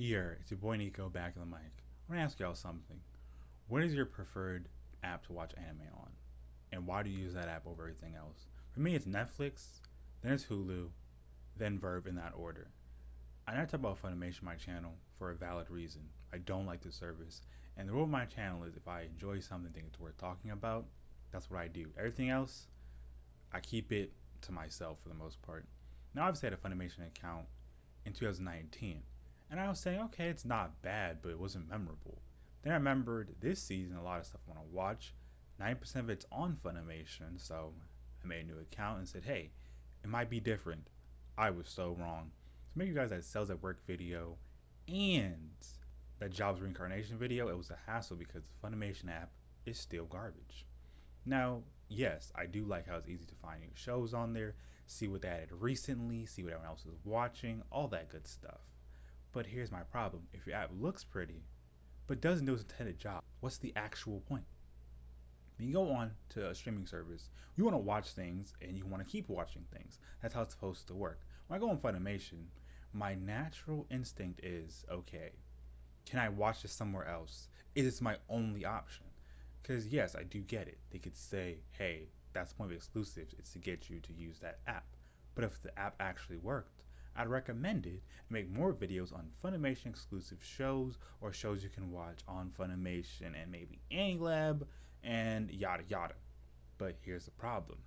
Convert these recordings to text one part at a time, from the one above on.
Here, it's your boy Nico back in the mic. I want to ask y'all something. What is your preferred app to watch anime on? And why do you use that app over everything else? For me, it's Netflix, then it's Hulu, then Verve in that order. I never talk about Funimation on my channel for a valid reason. I don't like the service. And the rule of my channel is if I enjoy something, think it's worth talking about, that's what I do. Everything else, I keep it to myself for the most part. Now, obviously, I had a Funimation account in 2019. And I was saying, okay, it's not bad, but it wasn't memorable. Then I remembered this season, a lot of stuff I want to watch. 90% of it's on Funimation, so I made a new account and said, hey, it might be different. I was so wrong. To make you guys that Cells at Work video and that Jobs Reincarnation video, it was a hassle because the Funimation app is still garbage. Now, yes, I do like how it's easy to find new shows on there, see what they added recently, see what everyone else is watching, all that good stuff. But here's my problem. If your app looks pretty, but doesn't do its intended job, what's the actual point? When you go on to a streaming service, you want to watch things and you want to keep watching things. That's how it's supposed to work. When I go on Funimation, my natural instinct is, okay, can I watch this somewhere else? Is this my only option? Because yes, I do get it. They could say, hey, that's the point of exclusives. It's to get you to use that app. But if the app actually worked, I'd recommend it and make more videos on Funimation exclusive shows or shows you can watch on Funimation and maybe Anilab and yada yada. But here's the problem.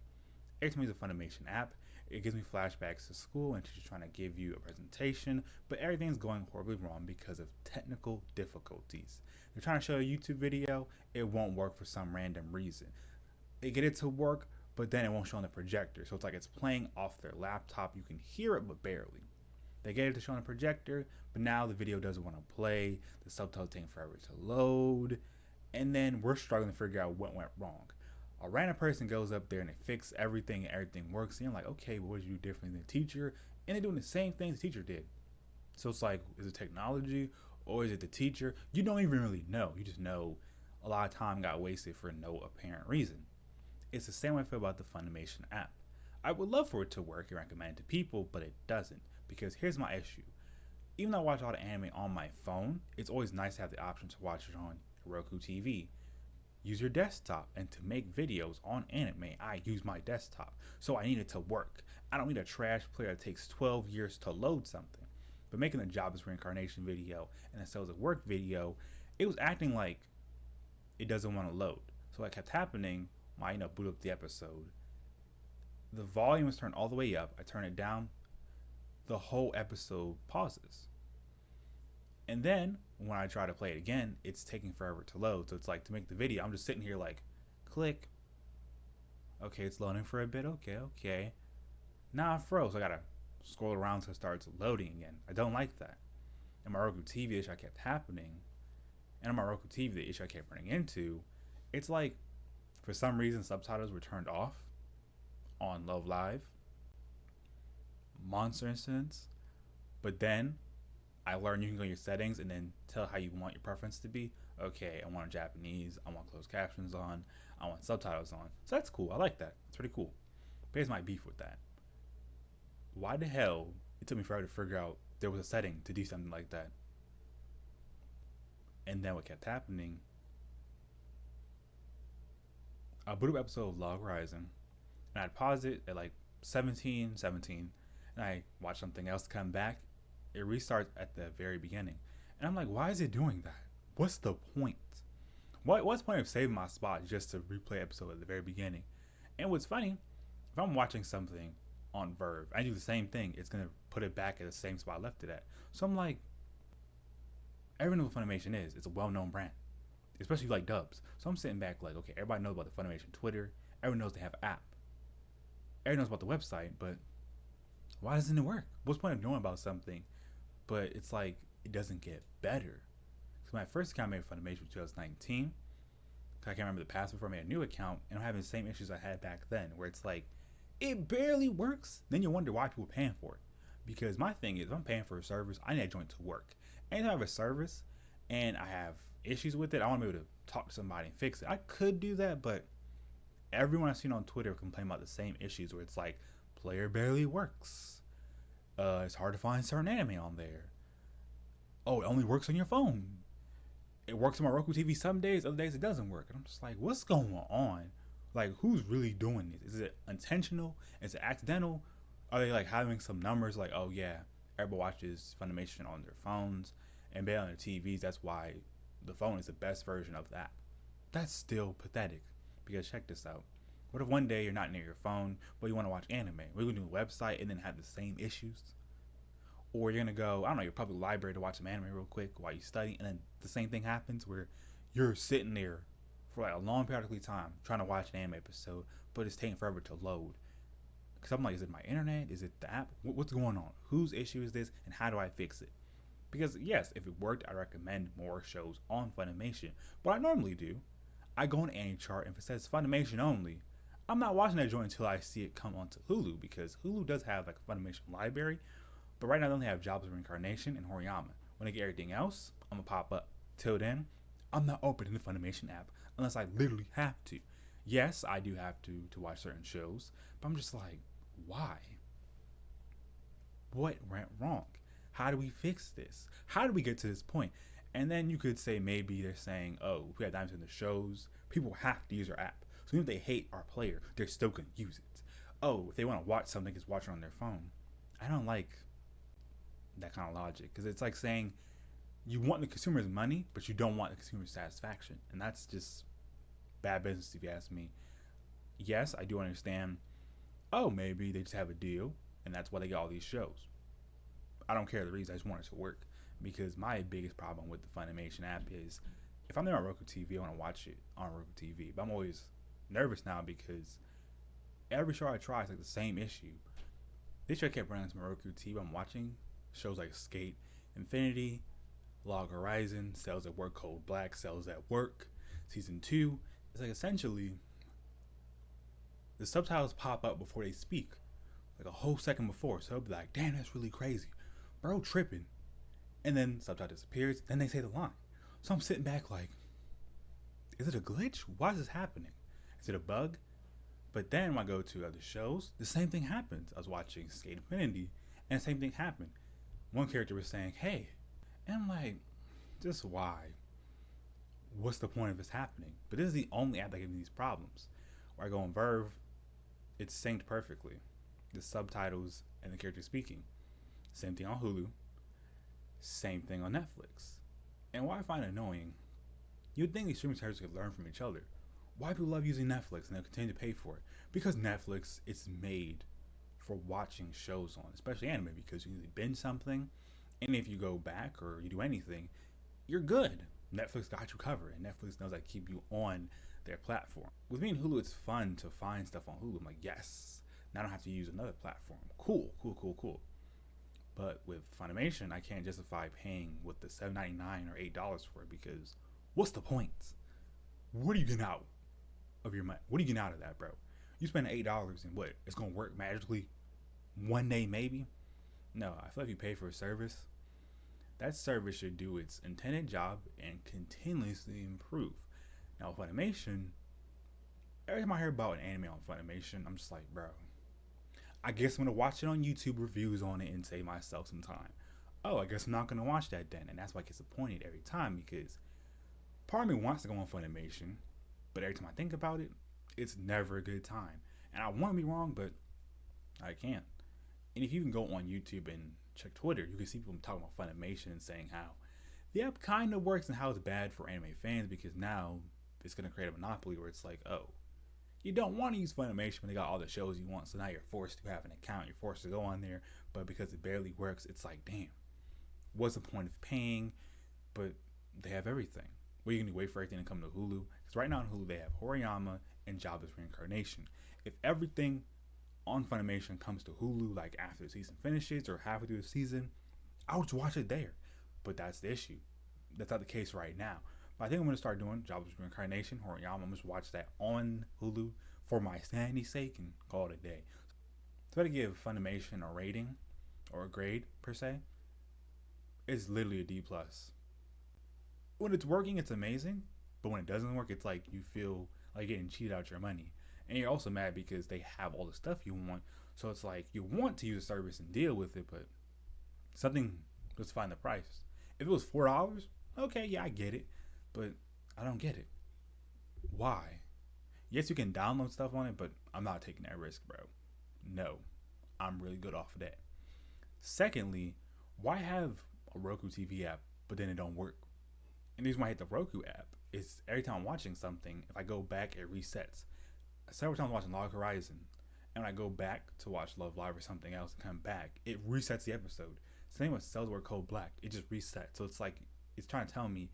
Every time I use a Funimation app, it gives me flashbacks to school and teachers trying to give you a presentation, but everything's going horribly wrong because of technical difficulties. They're trying to show a YouTube video, it won't work for some random reason. They get it to work, but then it won't show on the projector. So it's like it's playing off their laptop. You can hear it, but barely. They get it to show on the projector, but now the video doesn't want to play. The subtitles take forever to load. And then we're struggling to figure out what went wrong. A random person goes up there and they fix everything and everything works. And you're like, okay, but what did you do differently than the teacher? And they're doing the same things the teacher did. So it's like, is it technology or is it the teacher? You don't even really know. You just know a lot of time got wasted for no apparent reason. It's the same way I feel about the Funimation app. I would love for it to work and recommend it to people, but it doesn't. Because here's my issue. Even though I watch all the anime on my phone, it's always nice to have the option to watch it on Roku TV. Use your desktop, and to make videos on anime, I use my desktop. So I need it to work. I don't need a trash player that takes 12 years to load something. But making a Jobs Reincarnation video and a Cells at Work video, it was acting like it doesn't want to load. So what kept happening, when I boot up the episode, the volume is turned all the way up. I turn it down, the whole episode pauses. And then when I try to play it again, it's taking forever to load. So it's like, to make the video, I'm just sitting here like, click. Okay, it's loading for a bit. Okay. Now it froze. So I gotta scroll around so it starts loading again. I don't like that. And my Roku TV, the issue I kept happening, and on my Roku TV, the issue I kept running into, it's like, for some reason, subtitles were turned off on Love Live, Monster Incidents, but then I learned you can go to your settings and then tell how you want your preference to be. Okay, I want Japanese, I want closed captions on, I want subtitles on. So that's cool. I like that. It's pretty cool. But here's my beef with that. Why the hell it took me forever to figure out there was a setting to do something like that? And then what kept happening, I boot up episode of Log Horizon, and I'd pause it at like 17, and I watch something else come back. It restarts at the very beginning. And I'm like, why is it doing that? What's the point? What's the point of saving my spot just to replay episode at the very beginning? And what's funny, if I'm watching something on Verve, I do the same thing. It's going to put it back at the same spot I left it at. So I'm like, everyone knows what Funimation is. It's a well-known brand, especially like dubs. So I'm sitting back like, okay, everybody knows about the Funimation Twitter. Everyone knows they have an app. Everyone knows about the website, but why doesn't it work? What's the point of knowing about something, but it's like it doesn't get better? Because my first account I made Funimation in 2019, I can't remember the password before I made a new account, and I'm having the same issues I had back then, where it's like, it barely works. Then you wonder why people are paying for it. Because my thing is, if I'm paying for a service, I need a joint to work. Anytime I have a service and I have issues with it, I want to be able to talk to somebody and fix it. I could do that, but everyone I've seen on Twitter complain about the same issues where it's like, player barely works. It's hard to find certain anime on there. Oh, it only works on your phone. It works on my Roku TV some days, other days it doesn't work. And I'm just like, what's going on? Like, who's really doing this? Is it intentional? Is it accidental? Are they like having some numbers like, oh yeah, everybody watches Funimation on their phones and on their TVs. That's why the phone is the best version of that. That's still pathetic. Because check this out. What if one day you're not near your phone, but you want to watch anime? We're going to do a website and then have the same issues? Or you're going to go, I don't know, your public library to watch some anime real quick while you study, and then the same thing happens where you're sitting there for like a long period of time trying to watch an anime episode, but it's taking forever to load. Because I'm like, is it my internet? Is it the app? What's going on? Whose issue is this? And how do I fix it? Because yes, if it worked, I recommend more shows on Funimation. What I normally do, I go on AnyChart, and if it says Funimation only, I'm not watching that joint until I see it come onto Hulu, because Hulu does have like a Funimation library, but right now they only have Jobs of Reincarnation and Horiyama. When I get everything else, I'm gonna pop up. Till then, I'm not opening the Funimation app unless I literally have to. Yes, I do have to watch certain shows, but I'm just like, why? What went wrong? How do we fix this? How do we get to this point? And then you could say maybe they're saying, oh, if we have diamonds in the shows, people have to use our app. So even if they hate our player, they're still going to use it. Oh, if they want to watch something, just watch it on their phone. I don't like that kind of logic, because it's like saying you want the consumer's money, but you don't want the consumer's satisfaction. And that's just bad business if you ask me. Yes, I do understand, oh, maybe they just have a deal and that's why they get all these shows. I don't care the reason, I just want it to work. Because my biggest problem with the Funimation app is if I'm there on Roku TV, I want to watch it on Roku TV. But I'm always nervous now because every show I try is like the same issue. This year I kept running to my Roku TV. I'm watching shows like Skate Infinity, Log Horizon, Cells at Work, Cold Black, Cells at Work, Season 2. It's like essentially the subtitles pop up before they speak, like a whole second before. So I'll be like, damn, that's really crazy. Bro, tripping. And then subtitle disappears, then they say the line. So I'm sitting back like, is it a glitch? Why is this happening? Is it a bug? But then when I go to other shows, the same thing happens. I was watching Skate Infinity, and the same thing happened. One character was saying, hey. And I'm like, just why? What's the point of this happening? But this is the only app that gives me these problems. Where I go on Verve, it's synced perfectly. The subtitles and the character speaking. Same thing on Hulu. Same thing on Netflix. And what I find annoying, you'd think these streaming services could learn from each other. Why people love using Netflix and they'll continue to pay for it? Because Netflix is made for watching shows on, especially anime, because you can binge something, and if you go back or you do anything, you're good. Netflix got you covered, and Netflix knows how to keep you on their platform. With me and Hulu, it's fun to find stuff on Hulu. I'm like, yes, now I don't have to use another platform. Cool. But with Funimation, I can't justify paying with the $7.99 or $8 for it, because what's the point? What are you getting out of your money? What are you getting out of that, bro? You spend $8 and what? It's gonna work magically one day, maybe? No, I feel like if you pay for a service, that service should do its intended job and continuously improve. Now, Funimation, every time I hear about an anime on Funimation, I'm just like, bro, I guess I'm gonna watch it on YouTube, reviews on it, and save myself some time. Oh, I guess I'm not gonna watch that then, and that's why I get disappointed every time, because part of me wants to go on Funimation, but every time I think about it, it's never a good time. And I want to be wrong, but I can't. And if you can go on YouTube and check Twitter, you can see people talking about Funimation and saying how the app kind of works and how it's bad for anime fans, because now it's gonna create a monopoly where it's like, oh, you don't want to use Funimation when they got all the shows you want, so now you're forced to have an account, you're forced to go on there, but because it barely works, it's like, damn, what's the point of paying? But they have everything. What are you going to wait for everything to come to Hulu? Because right now on Hulu, they have Horiyama and Jobless Reincarnation. If everything on Funimation comes to Hulu, like after the season finishes or halfway through the season, I would watch it there. But that's the issue. That's not the case right now. But I think I'm going to start doing Jobless Reincarnation, Horiyama. I'm going to watch that on Hulu for my sanity's sake and call it a day. So if I give Funimation a rating or a grade per se, it's literally a D+. When it's working, it's amazing. But when it doesn't work, it's like you feel like getting cheated out your money. And you're also mad because they have all the stuff you want. So it's like you want to use a service and deal with it, but something, just find the price. If If it was $4, okay, yeah, I get it, but I don't get it. Why? Yes, you can download stuff on it, but I'm not taking that risk, bro. No, I'm really good off of that. Secondly, why have a Roku TV app, but then it don't work? And the reason why I hate the Roku app is every time I'm watching something, if I go back, it resets. Several times I'm watching Log Horizon, and when I go back to watch Love Live or something else and come back, it resets the episode. Same with Cells Were Cold Black, it just resets. So it's like it's trying to tell me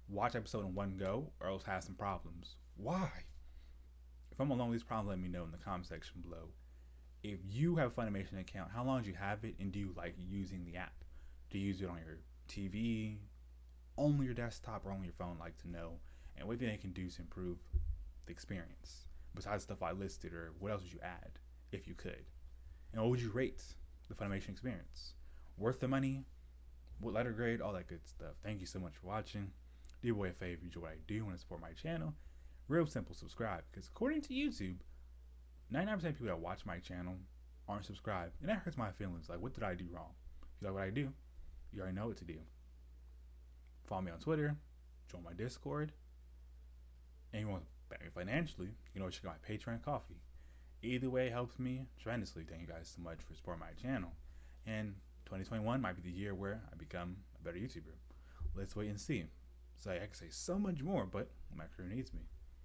watch episode in one go or else have some problems. Why? If I'm alone with these problems, let me know in the comment section below. If you have a Funimation account, how long do you have it, and do you like using the app? Do you use it on your TV, only your desktop, or only your phone? Like to know, and what do you think it can do to improve the experience besides stuff I listed, or what else would you add if you could? And what would you rate the Funimation experience? Worth the money? What letter grade? All that good stuff. Thank you so much for watching. Do your boy a favor, enjoy what I do, want to support my channel. Real simple, subscribe, because according to YouTube, 99% of people that watch my channel aren't subscribed, and that hurts my feelings. Like, what did I do wrong? If you like what I do, you already know what to do. Follow me on Twitter, join my Discord, and you want to back me financially, you know, check out my Patreon and Coffee. Either way helps me tremendously. Thank you guys so much for supporting my channel. And 2021 might be the year where I become a better YouTuber. Let's wait and see. So I can say so much more, but my career needs me.